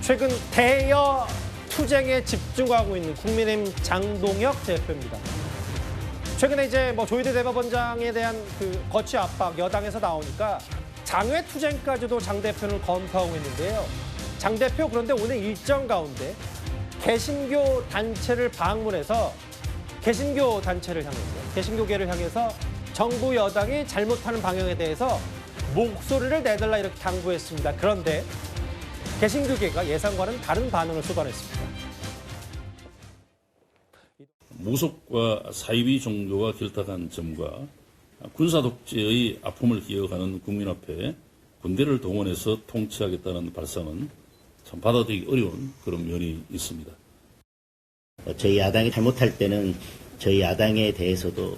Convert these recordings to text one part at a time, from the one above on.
최근 대여 투쟁에 집중하고 있는 국민의힘 장동혁 대표입니다. 최근에 이제 조희대 대법원장에 대한 그 거취 압박 여당에서 나오니까 장외 투쟁까지도 장 대표는 검토하고 있는데요. 장 대표 그런데 오늘 일정 가운데 개신교 단체를 방문해서 개신교 단체를 향해서 개신교계를 향해서 정부 여당이 잘못하는 방향에 대해서 목소리를 내달라 이렇게 당부했습니다. 그런데 개신교계가 예상과는 다른 반응을 쏟아냈습니다. 무속과 사이비 종교가 결탁한 점과 군사 독재의 아픔을 기억하는 국민 앞에 군대를 동원해서 통치하겠다는 발상은 참 받아들이기 어려운 그런 면이 있습니다. 저희 야당이 잘못할 때는 저희 야당에 대해서도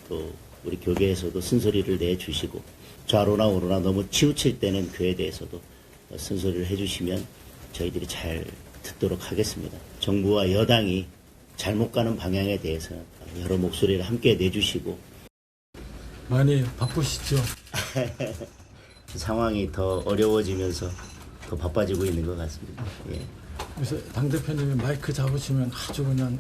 또 우리 교계에서도 쓴소리를 내주시고 좌로나 우로나 너무 치우칠 때는 교회에 대해서도 쓴소리를 해주시면 저희들이 잘 듣도록 하겠습니다. 정부와 여당이 잘못 가는 방향에 대해서 여러 목소리를 함께 내주시고 많이 바쁘시죠? 상황이 더 어려워지면서 더 바빠지고 있는 것 같습니다. 예. 그래서 당대표님이 마이크 잡으시면 아주 그냥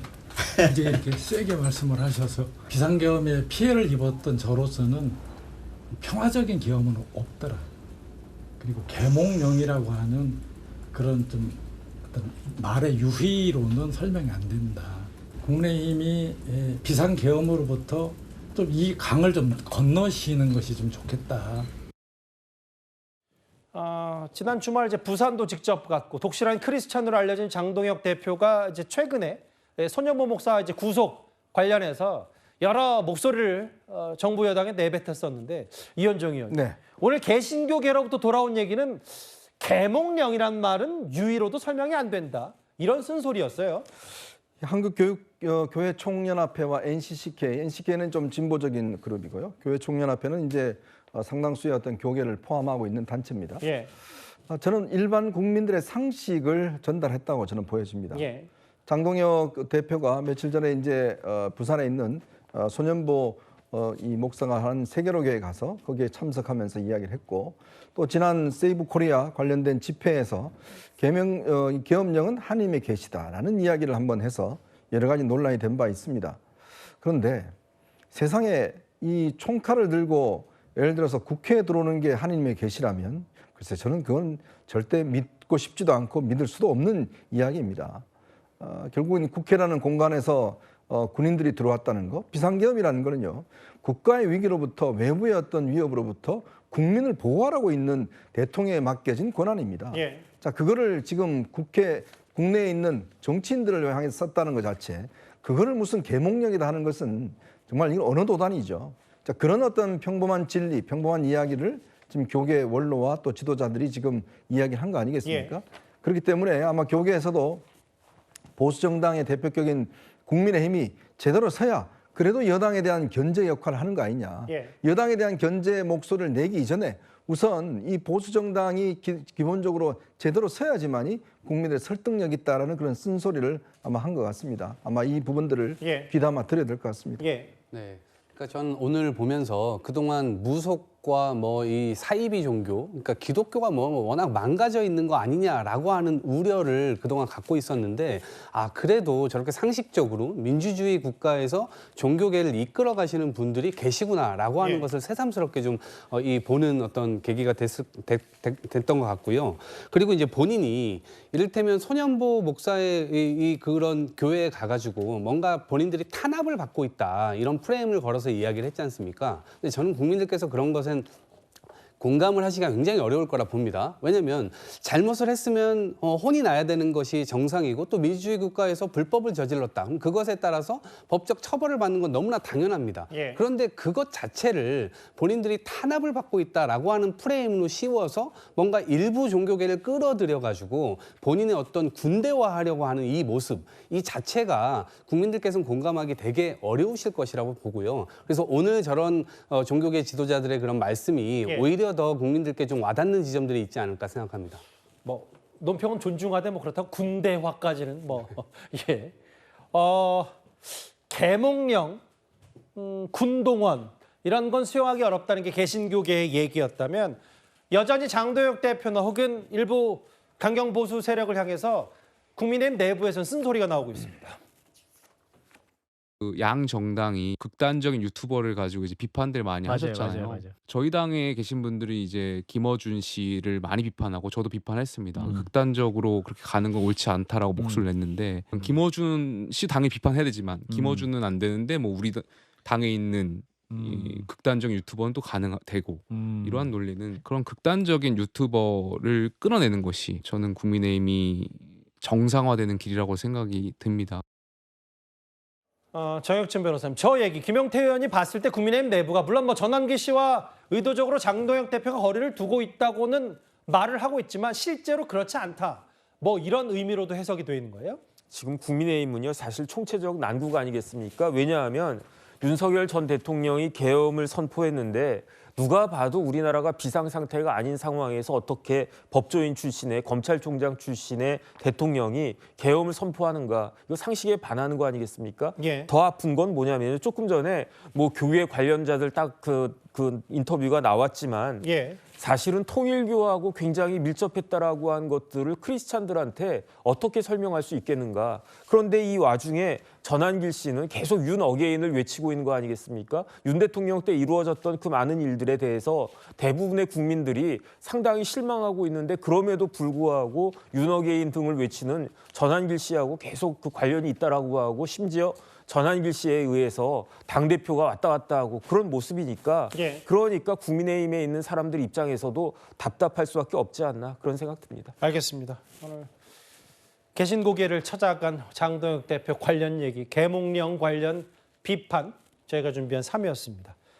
이제 이렇게 세게 말씀을 하셔서 비상계엄에 피해를 입었던 저로서는 평화적인 계엄은 없더라. 그리고 계몽령이라고 하는 그런 좀 어떤 말의 유희로는 설명이 안 된다. 국민의힘이 비상계엄으로부터 좀 이 강을 좀 건너시는 것이 좀 좋겠다. 지난 주말 이제 부산도 직접 갔고 독실한 크리스찬으로 알려진 장동혁 대표가 이제 최근에 손현보 목사 이제 구속 관련해서 여러 목소리를 정부 여당에 내뱉었었는데 이현정 의원, 네. 오늘 개신교계로부터 돌아온 얘기는 계몽령이란 말은 유의로도 설명이 안 된다. 이런 쓴소리였어요. 한국교회 총연합회와 NCCK는 좀 진보적인 그룹이고요. 교회 총연합회는 이제 상당수의 어떤 교계를 포함하고 있는 단체입니다. 예. 저는 일반 국민들의 상식을 전달했다고 저는 보여집니다. 예. 장동혁 대표가 며칠 전에 이제 부산에 있는 손현보 이 목사가 한 세계로교에 가서 거기에 참석하면서 이야기를 했고, 또 지난 세이브 코리아 관련된 집회에서 계엄령은 하나님의 계시다라는 이야기를 한번 해서 여러 가지 논란이 된 바 있습니다. 그런데 세상에 이 총칼을 들고 예를 들어서 국회에 들어오는 게 하나님의 계시라면 글쎄 저는 그건 절대 믿고 싶지도 않고 믿을 수도 없는 이야기입니다. 결국은 국회라는 공간에서 군인들이 들어왔다는 거, 비상계엄이라는 거는요, 국가의 위기로부터 외부의 어떤 위협으로부터 국민을 보호하라고 있는 대통령에 맡겨진 권한입니다. 예. 자, 그거를 지금 국내에 있는 정치인들을 향해서 썼다는 것 자체, 그거를 무슨 계몽령이다 하는 것은 정말 이건 어느 도단이죠. 자, 그런 어떤 평범한 진리, 평범한 이야기를 지금 교계 원로와 또 지도자들이 지금 이야기한 거 아니겠습니까? 예. 그렇기 때문에 아마 교계에서도 보수 정당의 대표격인 국민의힘이 제대로 서야 그래도 여당에 대한 견제 역할을 하는 거 아니냐. 예. 여당에 대한 견제 목소리를 내기 이전에 우선 이 보수 정당이 기본적으로 제대로 서야지만이 국민들의 설득력이 있다라는 그런 쓴소리를 아마 한 것 같습니다. 아마 이 부분들을 예. 귀담아 들어야 될 것 같습니다. 예. 네. 그러니까 전 오늘 보면서 그동안 무속과 이 사이비 종교, 그러니까 기독교가 워낙 망가져 있는 거 아니냐라고 하는 우려를 그동안 갖고 있었는데, 그래도 저렇게 상식적으로 민주주의 국가에서 종교계를 이끌어 가시는 분들이 계시구나라고 하는 예. 것을 새삼스럽게 좀 보는 어떤 계기가 됐던 것 같고요. 그리고 이제 본인이 이를테면 손현보 목사의 그런 교회에 가가지고 뭔가 본인들이 탄압을 받고 있다, 이런 프레임을 걸어서 이야기를 했지 않습니까? 근데 저는 국민들께서 그런 것은 공감을 하시기가 굉장히 어려울 거라 봅니다. 왜냐하면 잘못을 했으면 혼이 나야 되는 것이 정상이고, 또 민주주의 국가에서 불법을 저질렀다. 그럼 그것에 따라서 법적 처벌을 받는 건 너무나 당연합니다. 예. 그런데 그것 자체를 본인들이 탄압을 받고 있다라고 하는 프레임으로 씌워서 뭔가 일부 종교계를 끌어들여가지고 본인의 어떤 군대화하려고 하는 이 모습, 이 자체가 국민들께서는 공감하기 되게 어려우실 것이라고 보고요. 그래서 오늘 저런 종교계 지도자들의 그런 말씀이 예. 오히려 더 국민들께 좀 와닿는 지점들이 있지 않을까 생각합니다. 논평은 존중하되 그렇다고 군대화까지는 예. 계몽령, 군동원 이런 건 수용하기 어렵다는 게 개신교계의 얘기였다면, 여전히 장동혁 대표나 혹은 일부 강경 보수 세력을 향해서 국민의힘 내부에서는 쓴소리가 나오고 있습니다. 그 양 정당이 극단적인 유튜버를 가지고 이제 비판들 많이 하셨잖아요. 맞아요. 저희 당에 계신 분들이 이제 김어준 씨를 많이 비판하고 저도 비판했습니다. 음. 극단적으로 그렇게 가는 건 옳지 않다라고 목소리를 냈는데 김어준 씨 당연히 비판해야 되지만 김어준은 안 되는데 뭐 우리 당에 있는 이 극단적인 유튜버는 또 가능되고 이러한 논리는 그런 극단적인 유튜버를 끊어내는 것이 저는 국민의힘이 정상화되는 길이라고 생각이 듭니다. 정혁진 변호사님, 저 얘기 김용태 의원이 봤을 때 국민의힘 내부가 물론 뭐 전환기 씨와 의도적으로 장동혁 대표가 거리를 두고 있다고는 말을 하고 있지만 실제로 그렇지 않다. 뭐 이런 의미로도 해석이 돼 있는 거예요? 지금 국민의힘은요 사실 총체적 난국 아니겠습니까? 왜냐하면 윤석열 전 대통령이 계엄을 선포했는데 누가 봐도 우리나라가 비상상태가 아닌 상황에서 어떻게 법조인 출신의 검찰총장 출신의 대통령이 계엄을 선포하는가? 이거 상식에 반하는 거 아니겠습니까? 예. 더 아픈 건 뭐냐면 조금 전에 뭐 교회 관련자들 딱 그 인터뷰가 나왔지만 예. 사실은 통일교하고 굉장히 밀접했다라고 한 것들을 크리스찬들한테 어떻게 설명할 수 있겠는가. 그런데 이 와중에 전한길 씨는 계속 윤 어게인을 외치고 있는 거 아니겠습니까? 윤 대통령 때 이루어졌던 그 많은 일들에 대해서 대부분의 국민들이 상당히 실망하고 있는데 그럼에도 불구하고 윤 어게인 등을 외치는 전한길 씨하고 계속 그 관련이 있다라고 하고 심지어 전한길 씨에 의해서 당대표가 왔다 갔다 하고 그런 모습이니까 예. 그러니까 국민의힘에 있는 사람들 입장에서도 답답할 수밖에 없지 않나 그런 생각 듭니다. 알겠습니다. 오늘 개신고개를 찾아간 장동혁 대표 관련 얘기, 계몽령 관련 비판 저희가 준비한 3위였습니다.